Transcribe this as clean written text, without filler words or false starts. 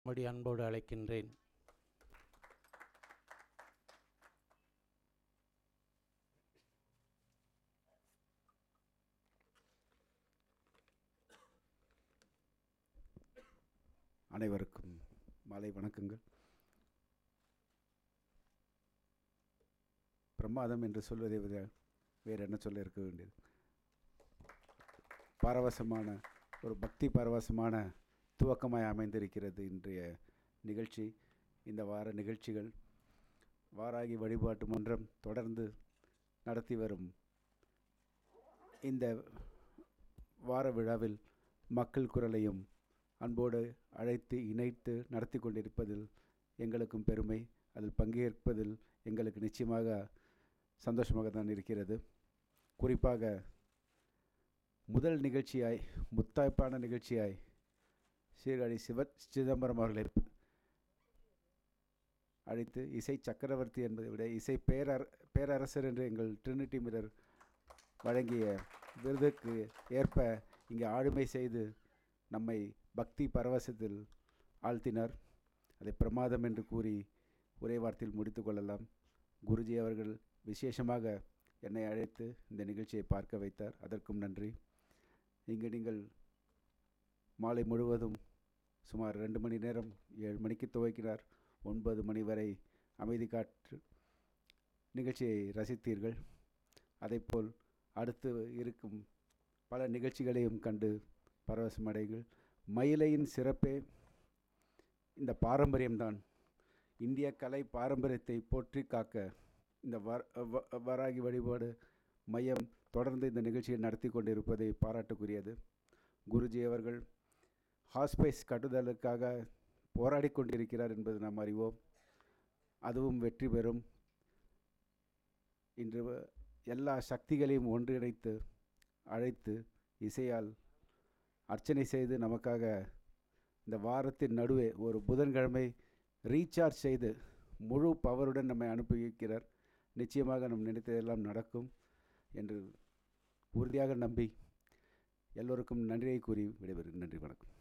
மடி அன்போடு அழைக்கின்றேன். அனைவருக்கும் மாலை வணக்கங்கள். பிரமாதம் என்று சொல்வதை விட வேறு என்ன சொல்ல இருக்க வேண்டியது. பரவசமான ஒரு பக்தி பரவசமான துவக்கமாய் அமைந்திருக்கிறது இன்றைய நிகழ்ச்சி. இந்த வார நிகழ்ச்சிகள் வாராகி வழிபாட்டு மன்றம் தொடர்ந்து நடத்தி வரும் இந்த வார விழாவில் மக்கள் குரலையும் அன்போடு அழைத்து இணைத்து நடத்தி கொண்டிருப்பதில் எங்களுக்கும் பெருமை. அதில் பங்கேற்பதில் எங்களுக்கு நிச்சயமாக சந்தோஷமாக தான் இருக்கிறது. குறிப்பாக முதல் நிகழ்ச்சியாய் முத்தாய்ப்பான நிகழ்ச்சியாய் சீர்காழி சிதம்பரம் அவர்களை அழைத்து இசை சக்கரவர்த்தி என்பதை விட இசை பேரரசர் என்று எங்கள் ட்ரினிட்டி மிரர் வழங்கிய விருதுக்கு ஏற்ப இங்கே ஆளுமை செய்து நம்மை பக்தி பரவசத்தில் ஆழ்த்தினார். அதை பிரமாதம் என்று கூறி ஒரே வார்த்தையில் முடித்து கொள்ளலாம். குருஜி அவர்கள் விசேஷமாக என்னை அழைத்து இந்த நிகழ்ச்சியை பார்க்க வைத்தார். அதற்கும் நன்றி. இங்கு நீங்கள் மாலை முழுவதும் சுமார் 2 மணி நேரம் 7 மணிக்கு துவக்கினார். 9 மணி வரை அமைதி காற்று நிகழ்ச்சியை ரசித்தீர்கள். அதைப்போல் அடுத்து இருக்கும் பல நிகழ்ச்சிகளையும் கண்டு பரவசமடைகள். மயிலையின் சிறப்பே இந்த பாரம்பரியம்தான். இந்திய கலை பாரம்பரியத்தை போற்றி காக்க இந்த வராகி வழிபாடு மையம் தொடர்ந்து இந்த நிகழ்ச்சியை நடத்தி கொண்டிருப்பதை பாராட்டுக்குரியது. குருஜி அவர்கள் ஹாஸ்பைஸ் கட்டுதலுக்காக போராடி கொண்டிருக்கிறார் என்பது நாம் அறிவோம். அதுவும் வெற்றி பெறும். இன்று எல்லா சக்திகளையும் ஒன்றிணைத்து அழைத்து இசையால் அர்ச்சனை செய்து நமக்காக இந்த வாரத்தின் நடுவே ஒரு புதன்கிழமை ரீசார்ஜ் செய்து முழு பவருடன் நம்மை அனுப்பி வைக்கிறார். நிச்சயமாக நம் நினைத்ததெல்லாம் நடக்கும் என்று உறுதியாக நம்பி எல்லோருக்கும் நன்றியை கூறி விடைபெறுகிறேன். நன்றி, வணக்கம்.